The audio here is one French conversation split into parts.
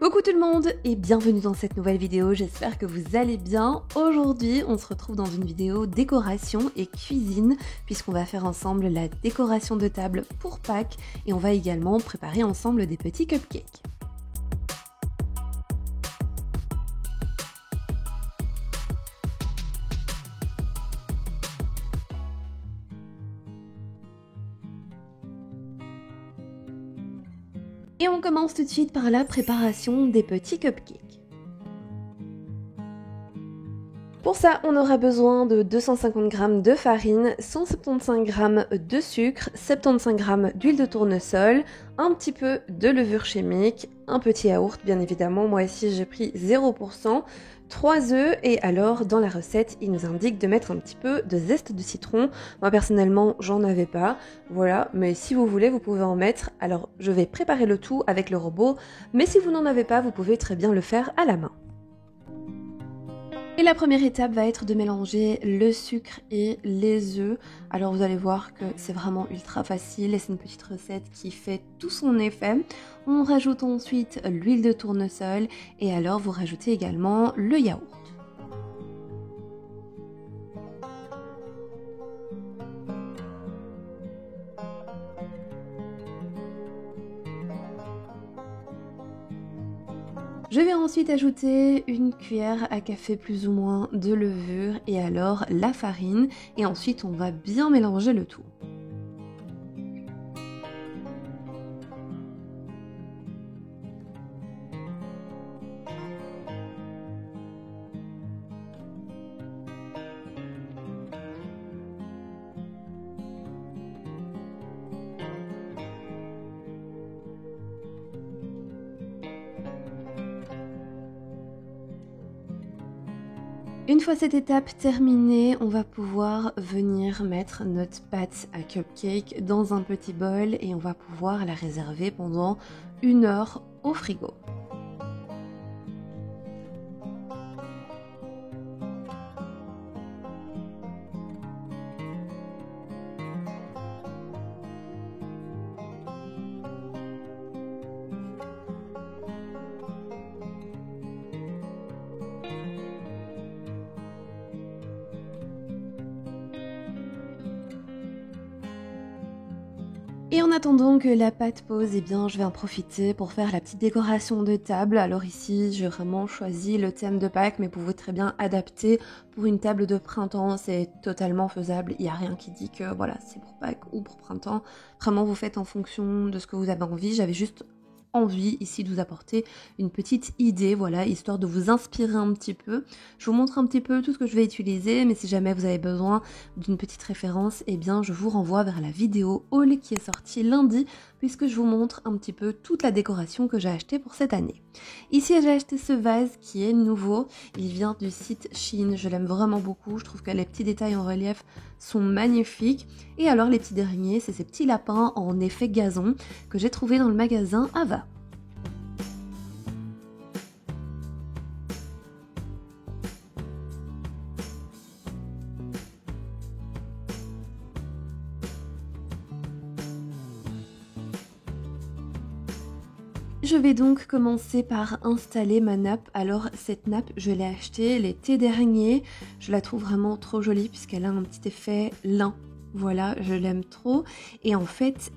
Coucou tout le monde et bienvenue dans cette nouvelle vidéo, j'espère que vous allez bien. Aujourd'hui on se retrouve dans une vidéo décoration et cuisine puisqu'on va faire ensemble la décoration de table pour Pâques et on va également préparer ensemble des petits cupcakes. Et on commence tout de suite par la préparation des petits cupcakes. Pour ça, on aura besoin de 250 g de farine, 175 g de sucre, 75 g d'huile de tournesol, un petit peu de levure chimique, un petit yaourt bien évidemment, moi ici j'ai pris 0%, 3 œufs et alors dans la recette il nous indique de mettre un petit peu de zeste de citron. Moi personnellement j'en avais pas, voilà, mais si vous voulez vous pouvez en mettre. Alors je vais préparer le tout avec le robot, mais si vous n'en avez pas vous pouvez très bien le faire à la main. Et la première étape va être de mélanger le sucre et les œufs. Alors vous allez voir que c'est vraiment ultra facile et c'est une petite recette qui fait tout son effet. On rajoute ensuite l'huile de tournesol et alors vous rajoutez également le yaourt. Je vais ensuite ajouter une cuillère à café plus ou moins de levure et alors la farine et ensuite on va bien mélanger le tout. Une fois cette étape terminée, on va pouvoir venir mettre notre pâte à cupcake dans un petit bol et on va pouvoir la réserver pendant 1 heure au frigo. Et en attendant que la pâte pose, eh bien, je vais en profiter pour faire la petite décoration de table. Alors ici, j'ai vraiment choisi le thème de Pâques, mais vous pouvez très bien adapter pour une table de printemps. C'est totalement faisable. Il n'y a rien qui dit que voilà, c'est pour Pâques ou pour printemps. Vraiment, vous faites en fonction de ce que vous avez envie. J'avais juste envie ici de vous apporter une petite idée, voilà, histoire de vous inspirer un petit peu. Je vous montre un petit peu tout ce que je vais utiliser, mais si jamais vous avez besoin d'une petite référence, eh bien je vous renvoie vers la vidéo haul qui est sortie lundi, puisque je vous montre un petit peu toute la décoration que j'ai achetée pour cette année. Ici j'ai acheté ce vase qui est nouveau, il vient du site Shein, je l'aime vraiment beaucoup, je trouve que les petits détails en relief sont magnifiques. Et alors les petits derniers, c'est ces petits lapins en effet gazon que j'ai trouvé dans le magasin Ava. Je vais donc commencer par installer ma nappe. Alors cette nappe, je l'ai achetée l'été dernier. Je la trouve vraiment trop jolie puisqu'elle a un petit effet lin. Voilà, je l'aime trop. Et en fait,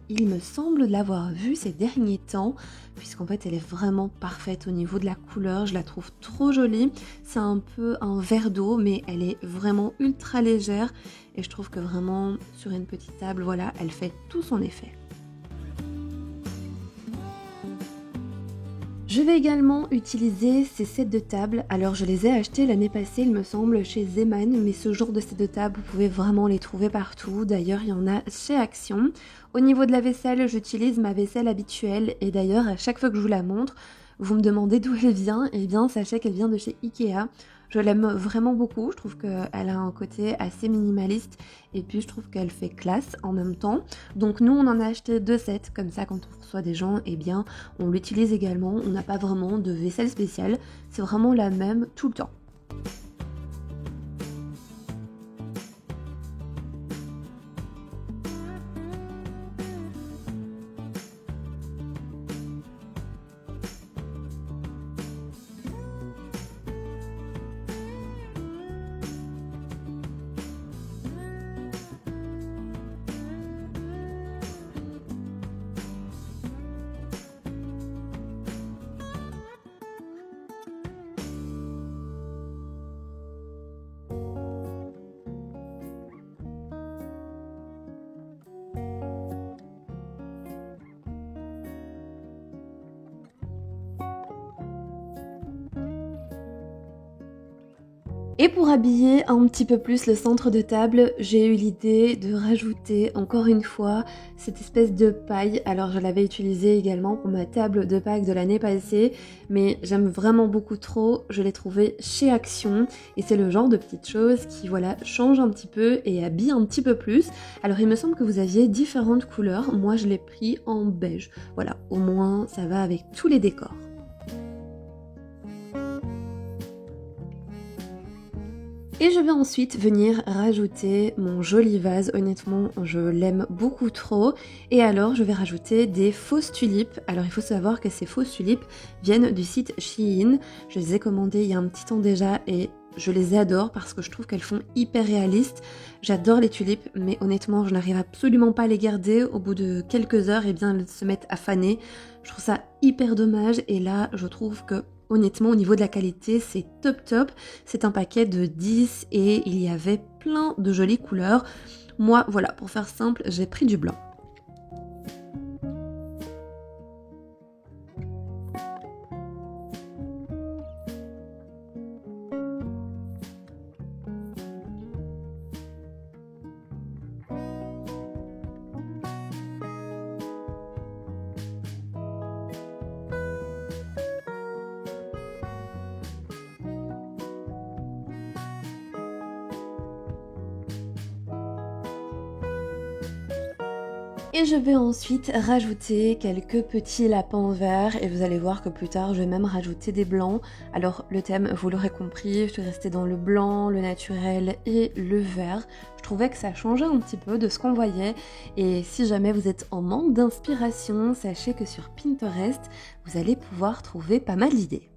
il me semble l'avoir vue ces derniers temps, puisqu'en fait elle est vraiment parfaite au niveau de la couleur. Je la trouve trop jolie. C'est un peu un verre d'eau, mais elle est vraiment ultra légère. Et je trouve que vraiment, sur une petite table, voilà, elle fait tout son effet. Je vais également utiliser ces sets de table. Alors je les ai achetés l'année passée il me semble chez Zeman, mais ce genre de sets de table vous pouvez vraiment les trouver partout. D'ailleurs il y en a chez Action. Au niveau de la vaisselle, j'utilise ma vaisselle habituelle et d'ailleurs à chaque fois que je vous la montre, vous me demandez d'où elle vient. Et bien sachez qu'elle vient de chez Ikea. Je l'aime vraiment beaucoup, je trouve qu'elle a un côté assez minimaliste et puis je trouve qu'elle fait classe en même temps. Donc nous on en a acheté 2 sets, comme ça quand on reçoit des gens, eh bien on l'utilise également. On n'a pas vraiment de vaisselle spéciale, c'est vraiment la même tout le temps. Et pour habiller un petit peu plus le centre de table, j'ai eu l'idée de rajouter encore une fois cette espèce de paille. Alors je l'avais utilisée également pour ma table de Pâques de l'année passée, mais j'aime vraiment beaucoup trop, je l'ai trouvée chez Action et c'est le genre de petite chose qui voilà change un petit peu et habille un petit peu plus. Alors il me semble que vous aviez différentes couleurs, moi je l'ai pris en beige. Voilà, au moins ça va avec tous les décors. Et je vais ensuite venir rajouter mon joli vase, honnêtement je l'aime beaucoup trop. Et alors je vais rajouter des fausses tulipes. Alors il faut savoir que ces fausses tulipes viennent du site Shein. Je les ai commandées il y a un petit temps déjà et je les adore parce que je trouve qu'elles font hyper réalistes. J'adore les tulipes mais honnêtement je n'arrive absolument pas à les garder. Au bout de quelques heures, et bien elles se mettent à faner. Je trouve ça hyper dommage et là je trouve que honnêtement, au niveau de la qualité, c'est top top. C'est un paquet de 10 et il y avait plein de jolies couleurs. Moi, voilà, pour faire simple, j'ai pris du blanc. Et je vais ensuite rajouter quelques petits lapins verts et vous allez voir que plus tard je vais même rajouter des blancs. Alors le thème, vous l'aurez compris, je suis restée dans le blanc, le naturel et le vert. Je trouvais que ça changeait un petit peu de ce qu'on voyait et si jamais vous êtes en manque d'inspiration, sachez que sur Pinterest, vous allez pouvoir trouver pas mal d'idées.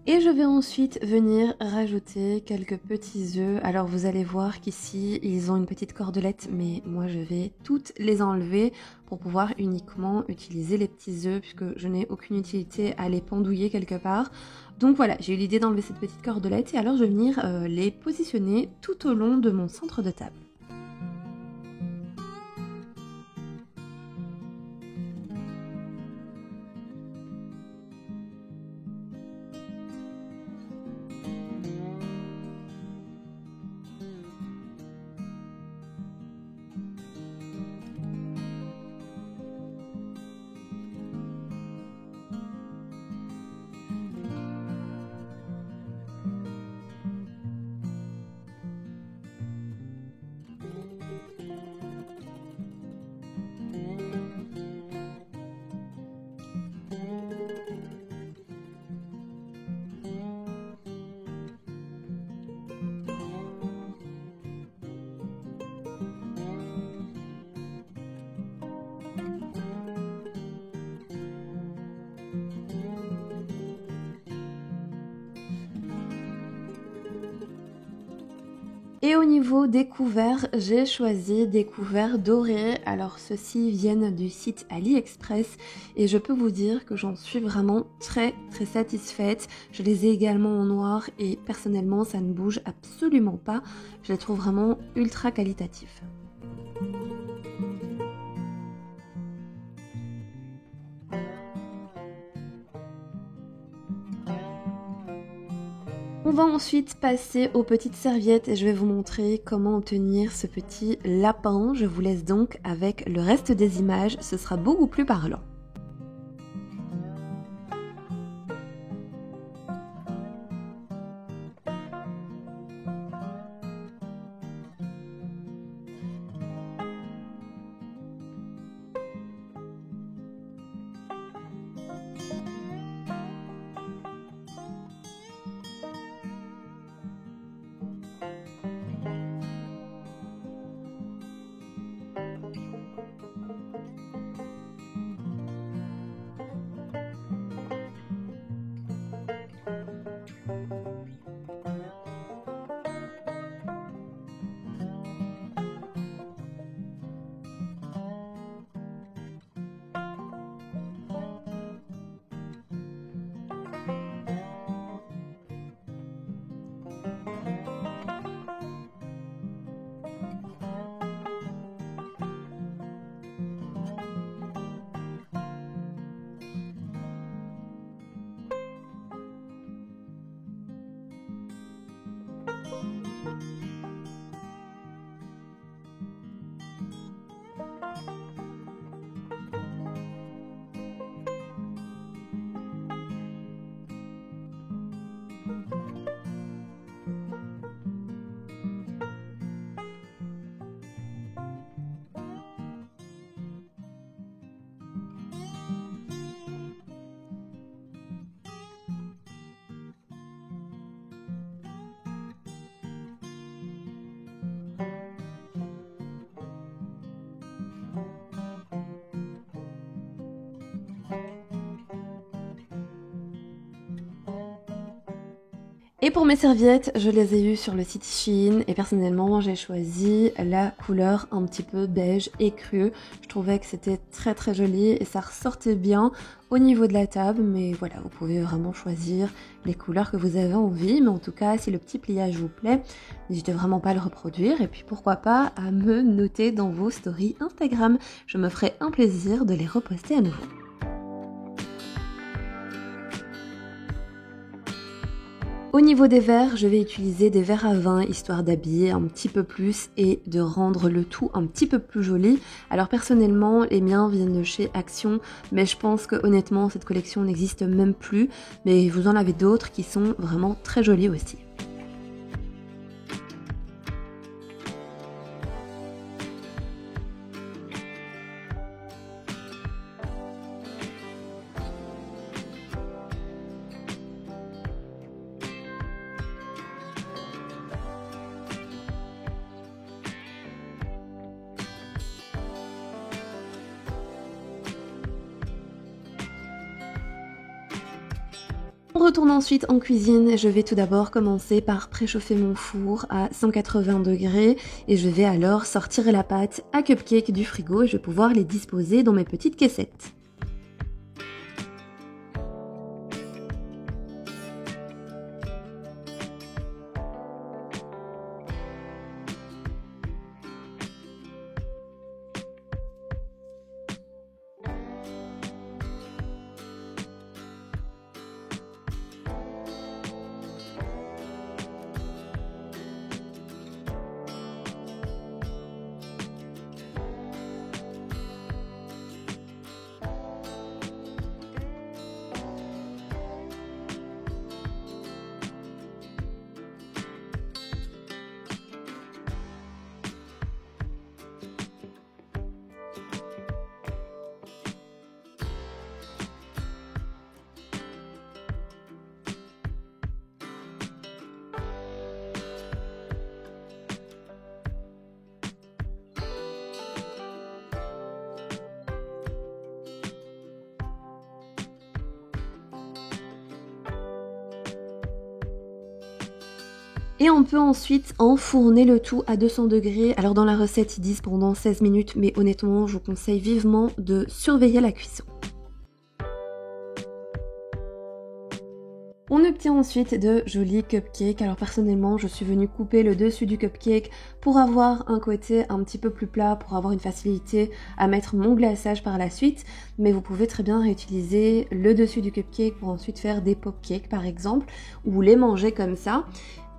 Et je vais ensuite venir rajouter quelques petits œufs. Alors vous allez voir qu'ici ils ont une petite cordelette mais moi je vais toutes les enlever pour pouvoir uniquement utiliser les petits œufs puisque je n'ai aucune utilité à les pendouiller quelque part. Donc voilà, j'ai eu l'idée d'enlever cette petite cordelette et alors je vais venir les positionner tout au long de mon centre de table. Et au niveau des couverts, j'ai choisi des couverts dorés. Alors ceux-ci viennent du site AliExpress et je peux vous dire que j'en suis vraiment très satisfaite. Je les ai également en noir et personnellement ça ne bouge absolument pas. Je les trouve vraiment ultra qualitatifs. On va ensuite passer aux petites serviettes et je vais vous montrer comment obtenir ce petit lapin. Je vous laisse donc avec le reste des images, ce sera beaucoup plus parlant. Et pour mes serviettes, je les ai eues sur le site Shein et personnellement j'ai choisi la couleur un petit peu beige écru. Je trouvais que c'était très très joli et ça ressortait bien au niveau de la table, mais voilà, vous pouvez vraiment choisir les couleurs que vous avez envie, mais en tout cas si le petit pliage vous plaît, n'hésitez vraiment pas à le reproduire et puis pourquoi pas à me noter dans vos stories Instagram. Je me ferai un plaisir de les reposter à nouveau. Au niveau des verres, je vais utiliser des verres à vin histoire d'habiller un petit peu plus et de rendre le tout un petit peu plus joli. Alors personnellement, les miens viennent de chez Action, mais je pense que honnêtement cette collection n'existe même plus. Mais vous en avez d'autres qui sont vraiment très jolis aussi. On retourne ensuite en cuisine, je vais tout d'abord commencer par préchauffer mon four à 180 degrés et je vais alors sortir la pâte à cupcake du frigo et je vais pouvoir les disposer dans mes petites caissettes. Et on peut ensuite enfourner le tout à 200 degrés. Alors dans la recette ils disent pendant 16 minutes, mais honnêtement je vous conseille vivement de surveiller la cuisson. On obtient ensuite de jolis cupcakes. Alors personnellement, je suis venue couper le dessus du cupcake pour avoir un côté un petit peu plus plat, pour avoir une facilité à mettre mon glaçage par la suite. Mais vous pouvez très bien réutiliser le dessus du cupcake pour ensuite faire des popcakes par exemple, ou les manger comme ça.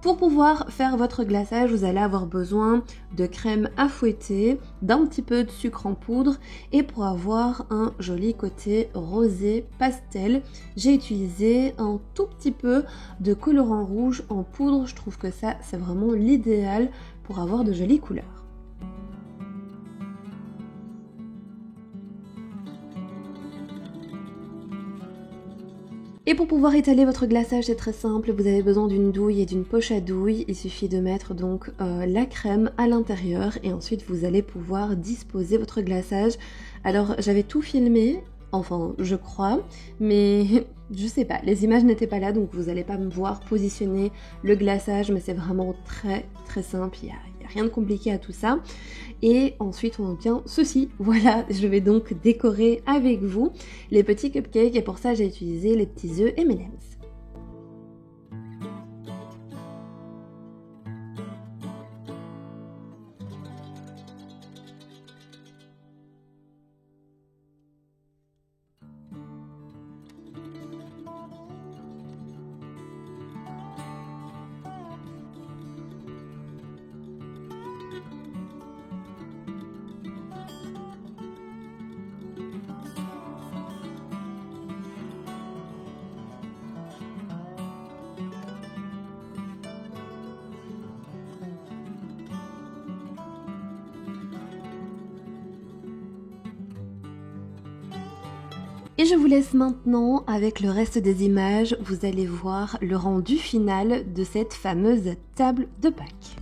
Pour pouvoir faire votre glaçage, vous allez avoir besoin de crème à fouetter, d'un petit peu de sucre en poudre et pour avoir un joli côté rosé pastel, j'ai utilisé un tout petit peu de colorant rouge en poudre. Je trouve que ça, c'est vraiment l'idéal pour avoir de jolies couleurs. Et pour pouvoir étaler votre glaçage, c'est très simple, vous avez besoin d'une douille et d'une poche à douille. Il suffit de mettre donc la crème à l'intérieur et ensuite vous allez pouvoir disposer votre glaçage. Alors j'avais tout filmé, enfin je crois, mais je sais pas, les images n'étaient pas là donc vous n'allez pas me voir positionner le glaçage, mais c'est vraiment très très simple, il y a rien de compliqué à tout ça. Et ensuite on obtient ceci, voilà, je vais donc décorer avec vous les petits cupcakes et pour ça j'ai utilisé les petits œufs M&M's. Et je vous laisse maintenant avec le reste des images, vous allez voir le rendu final de cette fameuse table de Pâques.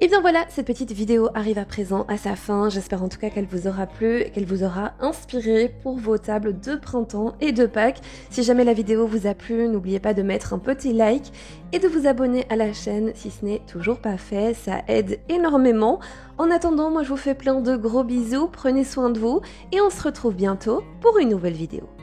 Et bien voilà, cette petite vidéo arrive à présent à sa fin. J'espère en tout cas qu'elle vous aura plu et qu'elle vous aura inspiré pour vos tables de printemps et de Pâques. Si jamais la vidéo vous a plu, n'oubliez pas de mettre un petit like et de vous abonner à la chaîne si ce n'est toujours pas fait, ça aide énormément. En attendant, moi je vous fais plein de gros bisous, prenez soin de vous et on se retrouve bientôt pour une nouvelle vidéo.